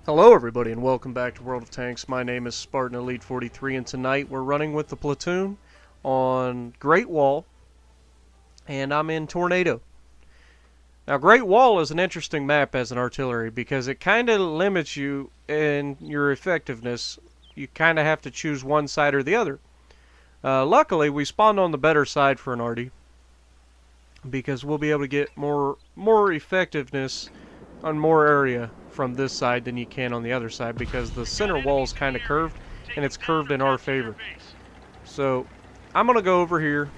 Hello everybody and welcome back to World of Tanks. My name is Spartan Elite 43 and tonight we're running with the platoon on Great Wall and I'm in Tornado. Now Great Wall is an interesting map as an artillery because it kind of limits you in your effectiveness. You kind of have to choose one side or the other. Luckily we spawned on the better side for an arty because we'll be able to get more effectiveness on more area from this side than you can on the other side because the center wall is kind of curved and it's curved in our favor. So I'm going to go over here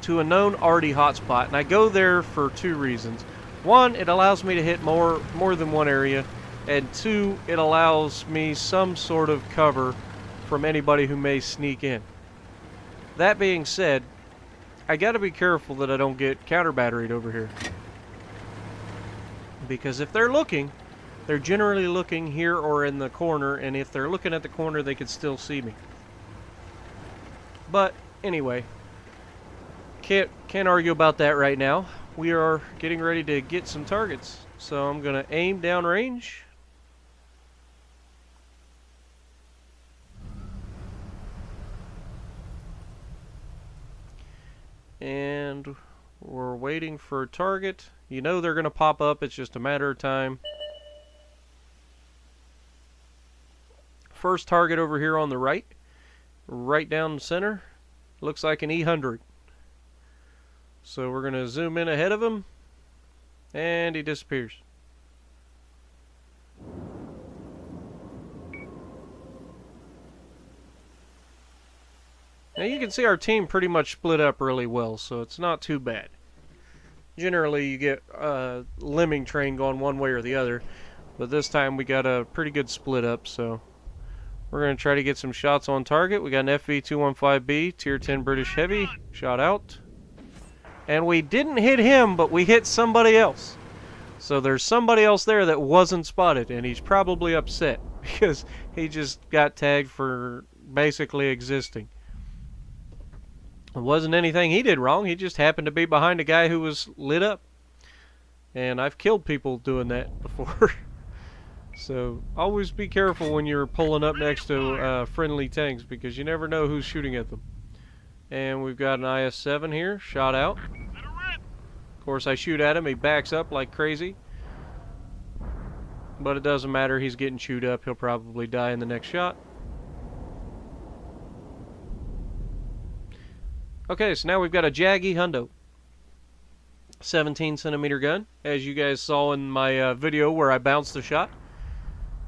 to a known arty hotspot, and I go there for two reasons. One, it allows me to hit more than one area, and two, it allows me some sort of cover from anybody who may sneak in. That being said, I got to be careful that I don't get counter batteried over here. Because if they're looking, they're generally looking here or in the corner, and if they're looking at the corner, they could still see me. But anyway, can't argue about that right now. We are getting ready to get some targets, so I'm gonna aim downrange. And we're waiting for a target. You know they're going to pop up. It's just a matter of time. First target over here on the right. Right down the center. Looks like an E100. So we're going to zoom in ahead of him. And he disappears. Now you can see our team pretty much split up really well, so it's not too bad. Generally you get a lemming train going one way or the other, but this time we got a pretty good split up, so we're going to try to get some shots on target. We got an FV215B, tier 10 British Heavy, shot out. And we didn't hit him, but we hit somebody else. So there's somebody else there that wasn't spotted, and he's probably upset because he just got tagged for basically existing. It wasn't anything he did wrong. He just happened to be behind a guy who was lit up. And I've killed people doing that before. So always be careful when you're pulling up next to friendly tanks because you never know who's shooting at them. And we've got an IS-7 here, shot out. Of course I shoot at him, he backs up like crazy. But it doesn't matter, he's getting chewed up. He'll probably die in the next shot. Okay, so now we've got a Jaggy Hundo 17 centimeter gun, as you guys saw in my video where I bounced the shot.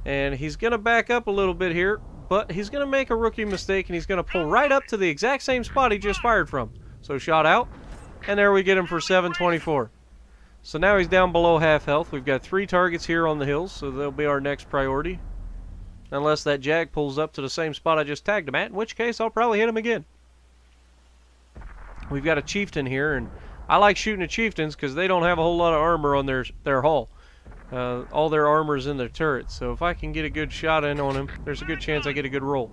And he's going to back up a little bit here, but he's going to make a rookie mistake and he's going to pull right up to the exact same spot he just fired from. So shot out, and there we get him for 724. So now he's down below half health. We've got 3 targets here on the hills, so they'll be our next priority. Unless that Jag pulls up to the same spot I just tagged him at, in which case I'll probably hit him again. We've got a Chieftain here, and I like shooting at Chieftains because they don't have a whole lot of armor on their hull. All their armor is in their turret, so if I can get a good shot in on him, there's a good chance I get a good roll.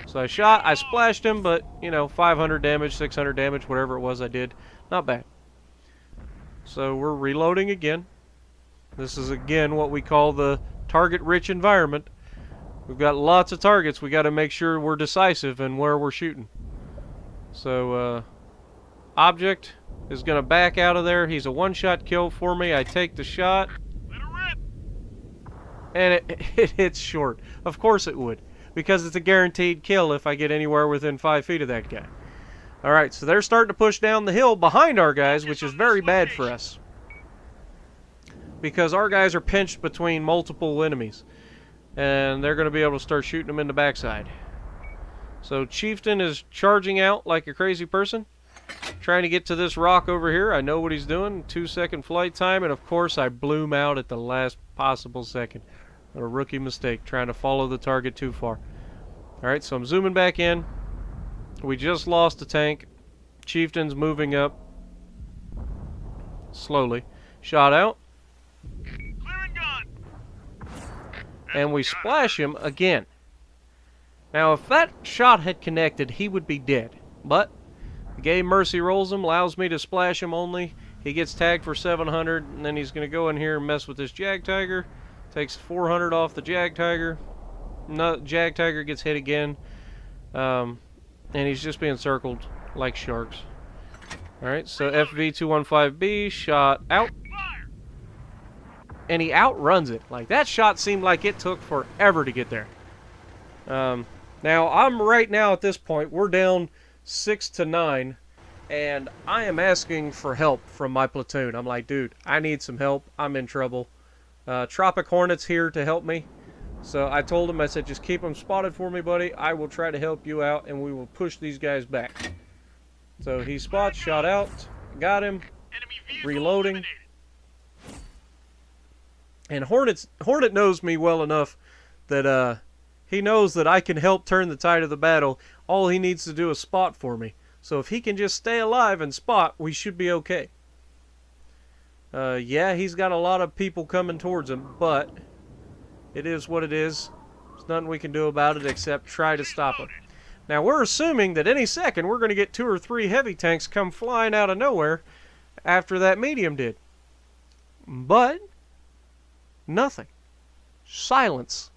So I shot, I splashed him, but, you know, 500 damage, 600 damage, whatever it was I did. Not bad. So we're reloading again. This is, again, what we call the target-rich environment. We've got lots of targets. We got to make sure we're decisive in where we're shooting. So, object is going to back out of there. He's a one-shot kill for me. I take the shot. And it hits short. Of course it would. Because it's a guaranteed kill if I get anywhere within 5 feet of that guy. Alright, so they're starting to push down the hill behind our guys, which is very bad for us. Because our guys are pinched between multiple enemies. And they're going to be able to start shooting them in the backside. So Chieftain is charging out like a crazy person, trying to get to this rock over here. I know what he's doing. 2-second flight time, and of course I blew him out at the last possible second. A rookie mistake, trying to follow the target too far. Alright, so I'm zooming back in. We just lost a tank. Chieftain's moving up. Slowly. Shot out. And we splash him again. Now, if that shot had connected, he would be dead. But the game mercy rolls him, allows me to splash him only. He gets tagged for 700, and then he's going to go in here and mess with this Jag Tiger Takes 400 off the Jag Tiger. No, Jag Tiger gets hit again. And he's just being circled like sharks. Alright, so FV-215B shot out. And he outruns it. Like, that shot seemed like it took forever to get there. Now, I'm right now at this point, we're down 6 to 9. And I am asking for help from my platoon. I'm like, dude, I need some help. I'm in trouble. Tropic Hornet's here to help me. So I told him, I said, just keep them spotted for me, buddy. I will try to help you out, and we will push these guys back. So he spots, shot out, got him, reloading. And Hornet knows me well enough that he knows that I can help turn the tide of the battle. All he needs to do is spot for me. So if he can just stay alive and spot, we should be okay. Yeah, he's got a lot of people coming towards him, but it is what it is. There's nothing we can do about it except try to stop him. Now, we're assuming that any second we're going to get 2 or 3 heavy tanks come flying out of nowhere after that medium did. But nothing. Silence.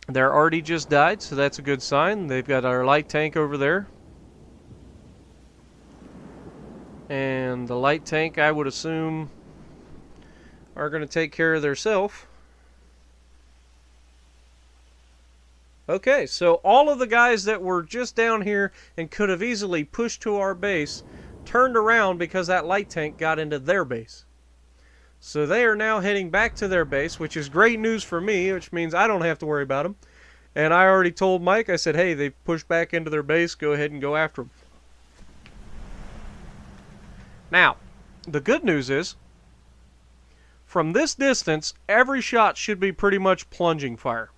Their Artie just died, so that's a good sign. They've got our light tank over there. And the light tank, I would assume, are going to take care of themselves. Okay, so all of the guys that were just down here and could have easily pushed to our base turned around because that light tank got into their base. So they are now heading back to their base, which is great news for me, which means I don't have to worry about them. And I already told Mike, I said, hey, they pushed back into their base, go ahead and go after them. Now, the good news is, from this distance, every shot should be pretty much plunging fire.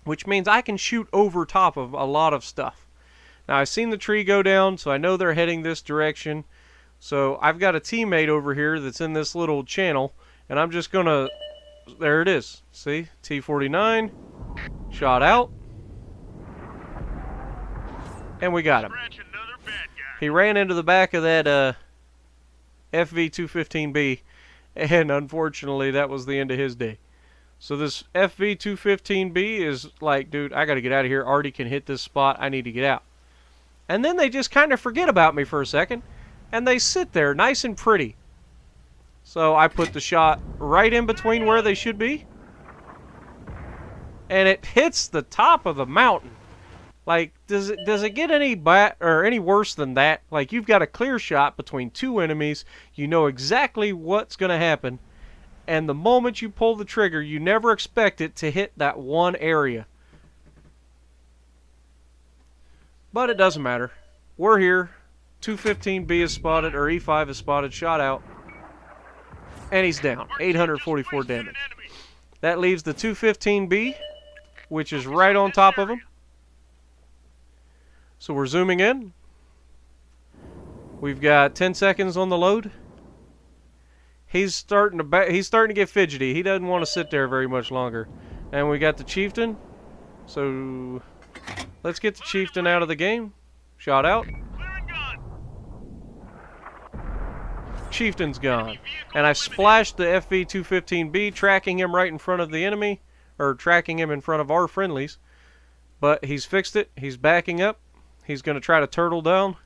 Which means I can shoot over top of a lot of stuff. Now, I've seen the tree go down, so I know they're heading this direction. So, I've got a teammate over here that's in this little channel, and I'm just going to... There it is. See? T-49. Shot out. And we got him. He ran into the back of that FV-215B, and unfortunately, that was the end of his day. So this FV-215B is like, dude, I got to get out of here. Artie can hit this spot. I need to get out. And then they just kind of forget about me for a second, and they sit there nice and pretty. So I put the shot right in between where they should be, and it hits the top of the mountain. Like, does it get any any worse than that? Like, you've got a clear shot between 2 enemies. You know exactly what's going to happen. And the moment you pull the trigger, you never expect it to hit that one area. But it doesn't matter. We're here. 215B is spotted, or E5 is spotted, shot out. And he's down. 844 damage. That leaves the 215B, which is right on top of him. So we're zooming in. We've got 10 seconds on the load. He's starting to get fidgety. He doesn't want to sit there very much longer. And we got the Chieftain. So let's get the Chieftain out of the game. Shot out. Chieftain's gone. And I splashed the FV-215B, tracking him right in front of the enemy, or tracking him in front of our friendlies. But he's fixed it. He's backing up. He's going to try to turtle down,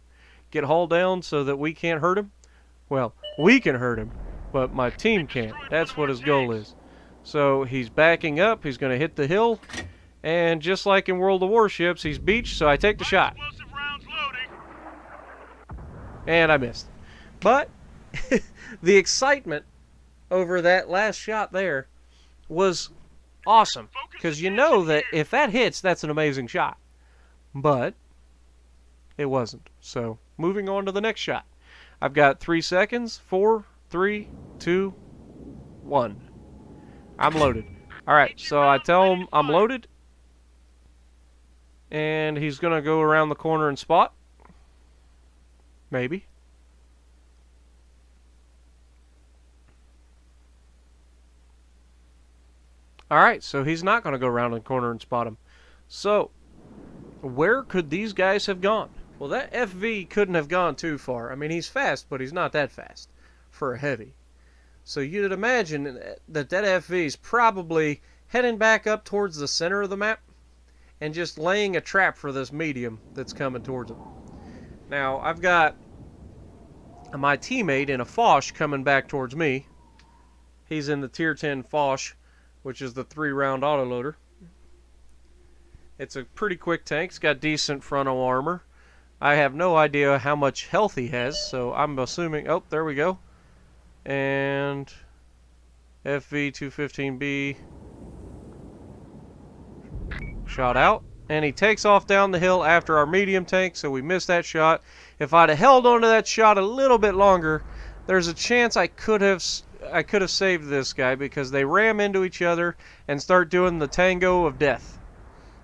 get hauled down so that we can't hurt him. Well, we can hurt him, but my team can't. That's what his goal is. So he's backing up. He's going to hit the hill. And just like in World of Warships, he's beached, so I take the shot. And I missed. But the excitement over that last shot there was awesome. Because you know that if that hits, that's an amazing shot. But it wasn't. So moving on to the next shot. I've got 3 seconds. 4, 3, 2, 1. I'm loaded. Alright, so I tell him I'm loaded. And he's going to go around the corner and spot. Maybe. Alright, so he's not going to go around the corner and spot him. So, where could these guys have gone? Well, that FV couldn't have gone too far. I mean, he's fast, but he's not that fast for a heavy. So you'd imagine that FV is probably heading back up towards the center of the map and just laying a trap for this medium that's coming towards him. Now, I've got my teammate in a Foch coming back towards me. He's in the Tier 10 Foch, which is the 3-round autoloader. It's a pretty quick tank. It's got decent frontal armor. I have no idea how much health he has, so I'm assuming... Oh, there we go. And FV-215B shot out. And he takes off down the hill after our medium tank, so we missed that shot. If I'd have held onto that shot a little bit longer, there's a chance I could have saved this guy, because they ram into each other and start doing the tango of death.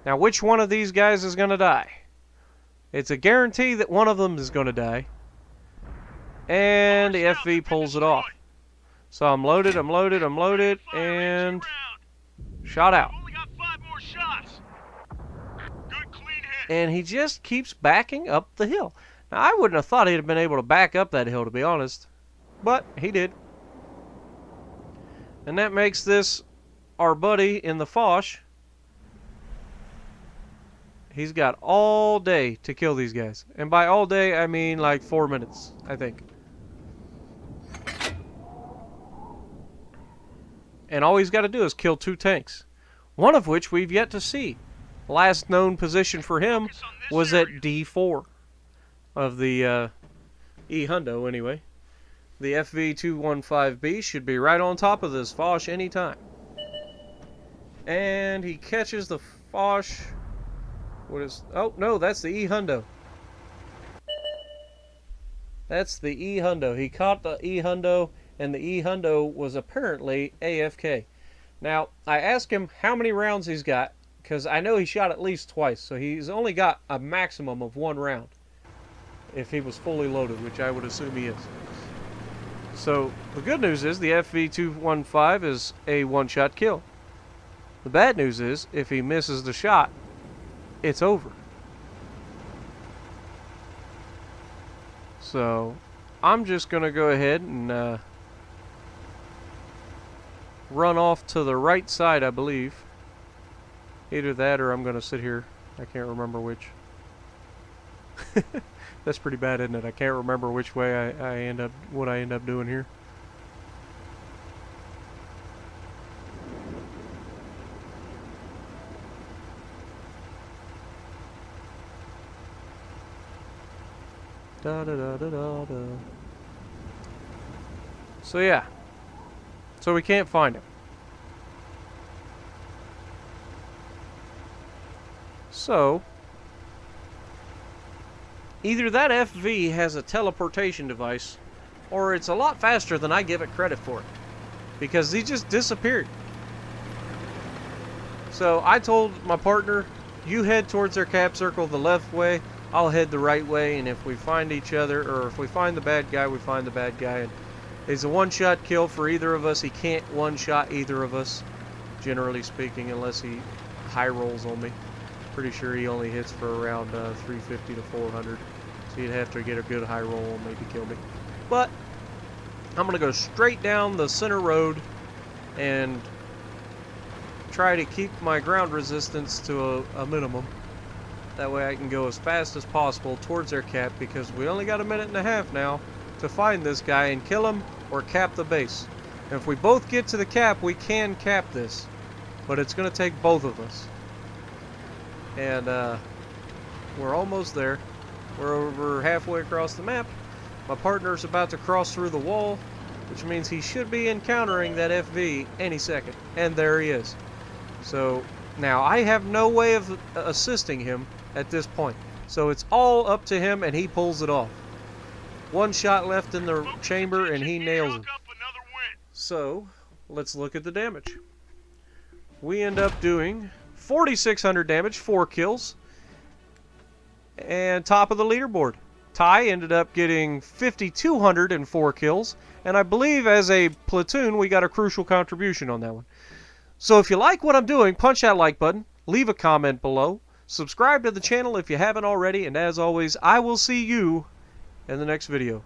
Now, which one of these guys is going to die? It's a guarantee that one of them is going to die. And the FV pulls it off. So I'm loaded, and shot out. And he just keeps backing up the hill. Now, I wouldn't have thought he'd have been able to back up that hill, to be honest. But he did. And that makes this our buddy in the Foch. He's got all day to kill these guys. And by all day, I mean like 4 minutes, I think. And all he's got to do is kill 2 tanks. One of which we've yet to see. Last known position for him was at D4 of the E-Hundo, anyway. The FV-215B should be right on top of this Foch anytime. And he catches the Foch. What is... Oh, no, that's the E-Hundo. That's the E-Hundo. He caught the E-Hundo, and the E-Hundo was apparently AFK. Now, I asked him how many rounds he's got, because I know he shot at least twice, so he's only got a maximum of 1 round if he was fully loaded, which I would assume he is. So, the good news is the FV-215 is a one-shot kill. The bad news is, if he misses the shot, it's over. So, I'm just going to go ahead and run off to the right side, I believe. Either that or I'm going to sit here. I can't remember which. That's pretty bad, isn't it? I can't remember which way what I end up doing here. Da da da da da da. So yeah. So we can't find him. So either that FV has a teleportation device, or it's a lot faster than I give it credit for, because he just disappeared. So I told my partner, you head towards their cap circle the left way, I'll head the right way, and if we find each other, or if we find the bad guy, we find the bad guy. And it's a one-shot kill for either of us. He can't one-shot either of us, generally speaking, unless he high rolls on me. Pretty sure he only hits for around 350 to 400. So you'd have to get a good high roll on me to kill me. But I'm going to go straight down the center road and try to keep my ground resistance to a minimum. That way I can go as fast as possible towards their cap, because we only got a minute and a half now to find this guy and kill him or cap the base. And if we both get to the cap, we can cap this. But it's going to take both of us. And we're almost there. We're over halfway across the map. My partner's about to cross through the wall, which means he should be encountering that FV any second. And there he is. So now I have no way of assisting him at this point. So it's all up to him, and he pulls it off. One shot left in the chamber, and he nails it. So let's look at the damage. We end up doing 4,600 damage, 4 kills, and top of the leaderboard. Ty ended up getting 5,204 kills, and I believe as a platoon we got a crucial contribution on that one. So if you like what I'm doing, punch that like button, leave a comment below, subscribe to the channel if you haven't already, and as always, I will see you in the next video.